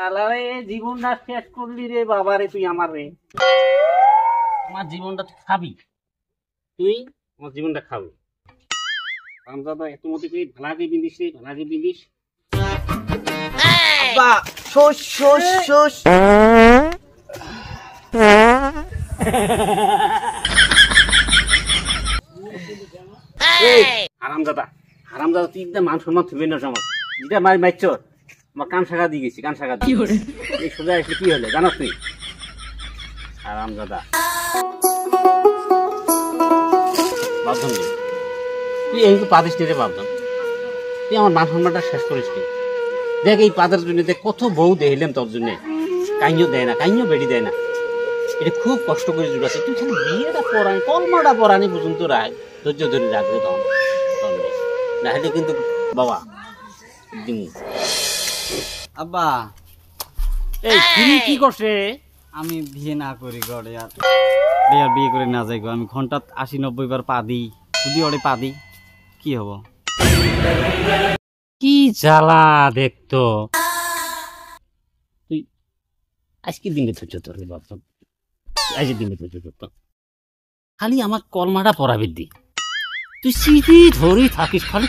শালারে জীবনটা শেষ করলি রে বাবা রে, তুই আমার রে, আমার জীবনটা তুই খাবি, তুই আমার জীবনটা খাবি। রামদাদা এত মতো তুই ভালাকে বিঁধিস রে, ভালাকে বিঁধিস। আব্বা শোষ শোষ শোষ। হারামজাদা, হারামজাদা তুই একদম মান সম্মান থুবে না আমার, যেটা মারি মারছর আমার কান শাখা দিয়ে গেছি, কান শাখা দিয়ে এই সোজা আসলে কি হলে জানাস তুই? হারামজাদা বাবধন, তুই এই পাদিস নি রে বাবধন, তুই আমার মান সম্মানটা শেষ করিস নি। দেখ এই পাদের জন্য দেখ কত বউ দেখলাম তোর জন্য, কাইও দেয় না, কাইও বেড়ি দেয় না, এটা খুব কষ্ট করে জুড়াছে। তুই খালি বিয়েটা পড়ানি, কলমাটা পড়ানি পর্যন্ত রাখ, ধৈর্য ধরে রাখবে তখন, না হলে কিন্তু বাবা দিমু। আব্বা এই তুমি কি করছে? আমি বিয়ে না করি গড়ে, আর বিয়ে করে না যাই গো। আমি ঘন্টা 80-90 বার পা দিই, যদি ওরে পা দিই কি হব? কি জ্বালা দেখতো তুই। আজকে দিনে ধৈর্য তোর বাবা, আজকের দিনে ধৈর্য তোর, খালি আমার কলমাটা পড়াবে দি, তুই চিপি ধরি থাকিস খালি।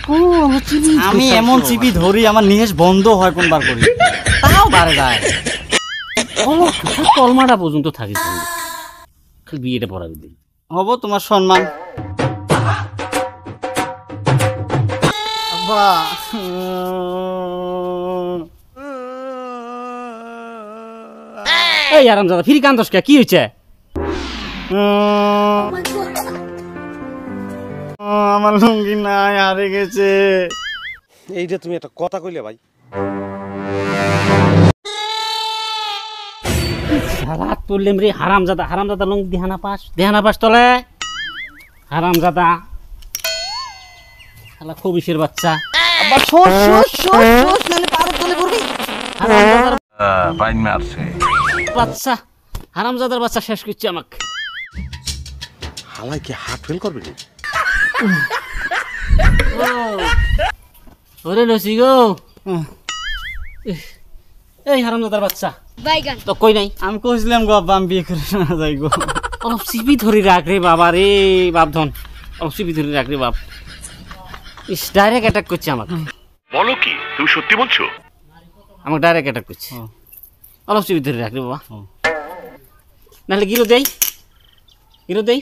আমি এমন চিপি ধরি আমার নিহেশ বন্ধ হয় কোনবার করি, তাও বারে যায়। কলমাটা পর্যন্ত থাকিস, খালি বিয়েটা পড়াবে দি। হব তোমার সম্মান। আব্বা এই আরামজাদা ফিরি কান্দস কে, কি হয়েছে? আমার লুঙ্গি নাই, হারে গেছে। এইটা তুমি একটা কথা কইলে ভাই। সালাত পড়লাম রে হারামজাদা, হারামজাদা লুঙ্গি দেহানা পাস তলে, হারামজাদা শালা খবিশের বাচ্চা। আব্বা শোষ শোষ শোষ শোষ, নালে পারো তলে পড়বি। হারামজাদার বাইন মারছে বাচ্চা, হারামজাদার বাচ্চা শেষ করছে আমাকে। হালাই কি হাত ফেল করবে? ওরে লসি গো, এই হারামজাদার বাচ্চা তো কই নাই? আমি কইছিলাম গো আব্বা আমি বিয়ে করে না যাই গো। অলপ চিপি ধরি রাখ রে বাবা রে, বাপধন অলপ চিপি ধরি রাখ রে বাপ। ইস ডাইরেক্ট অ্যাটাক করছে আমাকে। বলো কি তুমি সত্যি বলছো? আমাকে ডাইরেক্ট অ্যাটাক করছে, অলপ চিপি ধরে রাখ রে বাবা, নাহলে গিরো দেই, গিরো দেই।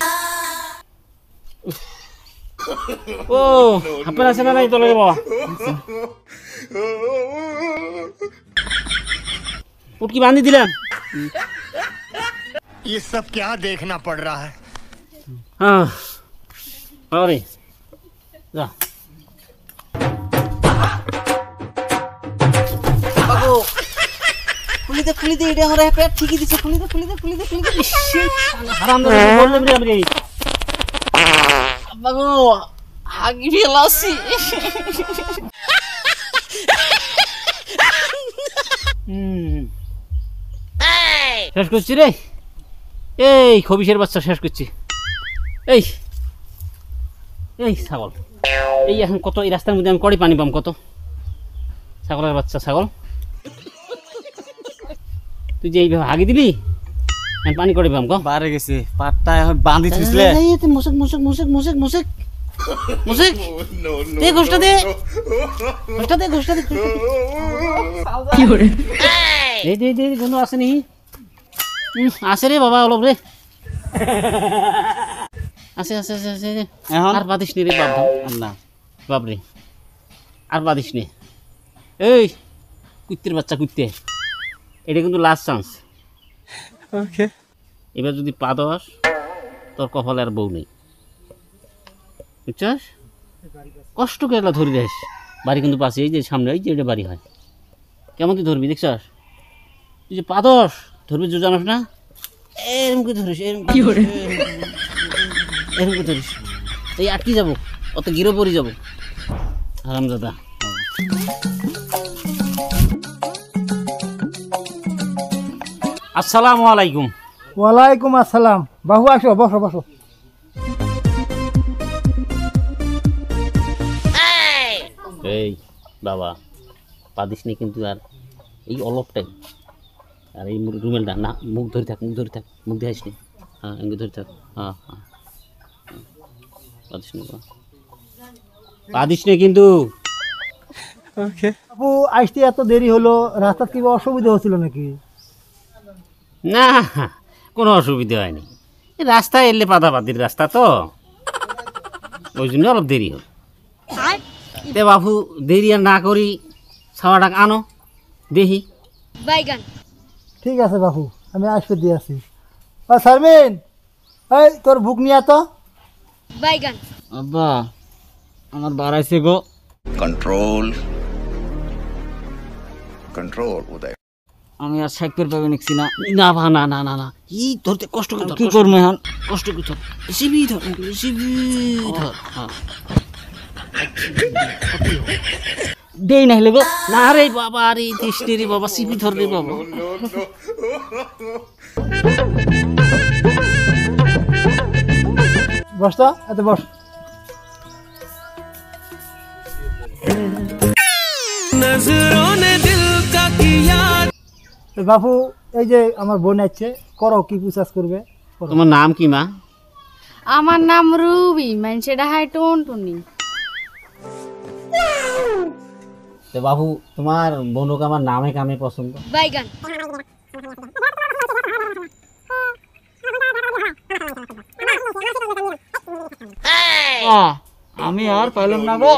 ও আপনার আছে না নাই তোলে রে বাবা? পুটকি বাঁধি দিলাম। ये सब क्या देखना पड़ रहा है? হ্যাঁ আরে যা বাবু খুলি দে, এটা আমার পেট ঠিকই দিছে। খুলি দে। হারামজাদা বললাম রে আমি। আব্বা গো হাগি ফেলাছি। শেষ করছি রে, এই খবিশের বাচ্চা শেষ করছি। এই এই ছাগল, এই এখন কত এই রাস্তার মধ্যে আমি কড়ি পানি পাম কত? ছাগলের বাচ্চা ছাগল, তুই যে এইভাবে হাগি দিলি আমি পানি কড়ি পাম ক? বারে গেছে পাটটা এখন বাঁধি থুইছিলে। মুসেক মুসেক মুসেক মুসেক মুসেক মুসেক দে ঘোষটা দে, ঘোষটা দে, ঘোষটা দে, কি করে? দে কোনো আসেনি, আছে রে বাবা অলপ রে, আছে। এখন আর বাদিস নি রে বাপ, না বাপরে আর বাদিস নি। এই কুত্তের বাচ্চা কুত্তে, এটা কিন্তু লাস্ট চান্স। ওকে এবার যদি পা দশ তোর কপালে আর বউ নেই, বুঝছস? কষ্ট করে ধরি দেস, বাড়ি কিন্তু পাশে, এই যে সামনে এই যে এটা বাড়ি হয়। কেমন তুই ধরবি দেখছস? তুই যে পা দশ ধরবি যে জানাস না, এরকম করে ধরিস, এরকম করে ধরিস, এই আটকে যাবো, অত গিরো পড়ে যাবো। হারামজাদা আসসালামু আলাইকুম। ওয়ালাইকুম আসসালাম। বাবু আসো, বসো বসো। এই বাবা পা দিস নি কিন্তু, আর এই অলপটাই আর এই রুমেলটা না, মুখ ধরে থাক, মুখ দিয়ে আসনি। হ্যাঁ এমনি ধরে থাক। হ্যাঁ হ্যাঁ পাদিস নে কিন্তু। বাবু আসতে এত দেরি হলো, রাস্তার কি অসুবিধা হচ্ছিল নাকি? না কোনো অসুবিধা হয়নি, রাস্তায় এলে পাদাপাতির রাস্তা তো, ওই জন্য অলপ দেরি হল। তে বাবু দেরি আর না করি, ছাওয়াটা আনো দেখি। বাইগান ঠিক আছে বাবু, আমি আসতে দিয়ে আসি। শারমিন, এই তোর বুক নিয়ে তো। বাইগান আব্বা আমার বাড়াইছে গো। कंट्रोल कंट्रोल उदय আমি আর সাইকেল পাবে নিচ্ছি না। না ভা না না না না, ই ধরতে কষ্ট করে ধর, কি করবো এখন? কষ্ট করে ধর, সিবি ধর, সিবি ধর। হ্যাঁ দেই না হলে গো। না রে বাবা, রে তৃষ্ণি রে বাবা, সিবি ধর রে বাবা। বস তো, এত বস। তো বাবু এই যে আমার বোন আছে, করো কি পুছাস করবে। করো। তোমার নাম কি মা? আমার নাম রুবি, মানুষে ডাহাই টুনটুনি। তো বাবু তোমার বোনকে আমার নামে কামে পছন্দ। বাইগান আমি আর পাইলাম না গো।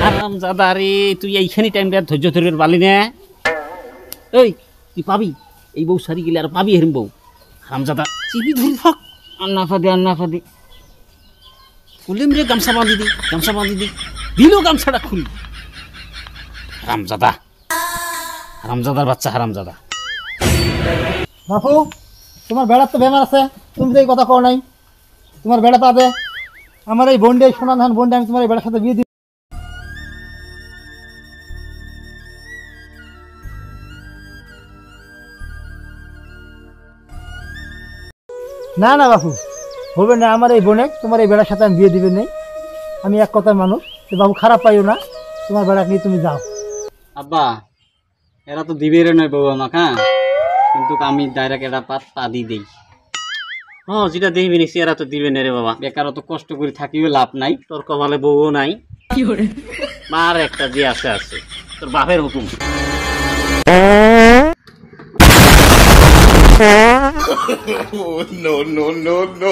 আরাম জাদা রে, তুই এইখানে টাইমটা ধৈর্য ধরে পারলি না। এই তুই পাবি, এই বউ সারি গেলে আর পাবি হেরিম বউ। আরাম জাদা চিবি ধরি থাক। আন্না ফাদি খুলিম রে, গামছা বাঁধি দি, গামছা বাঁধি দি, দিল গামছাটা খুলি। হারামজাদা, হারামজাদার বাচ্চা, হারামজাদা। বাপু তোমার বেড়ার তো বেমার আছে, তুমি তো এই কথা কও নাই। তোমার বেড়া পাবে, আমার এই বোনডে সোনা ধান বোনডে, আমি তোমার এই বেড়ার সাথে বিয়ে দিই। না না বাপু হবে না, আমার এই বোনে তোমার এই বেড়ার সাথে আমি বিয়ে দিবে নেই। আমি এক কথার মানুষ, তো বাবু খারাপ পাইও না, তোমার বেড়া নিয়ে তুমি যাও। আব্বা এরা তো দিবে রে নয় বউ আমাকে, হ্যাঁ কিন্তু আমি ডাইরেক্ট এটা পাদি দেই। হ্যাঁ যেটা দেখবি নিছি এরা তো দিবে না রে বাবা। বেকার অত কষ্ট করে থাকিও লাভ নাই। তোর কপালে বউও নাই, মার একটা যে আছে আছে, তোর বাপের হুকুম। no no no no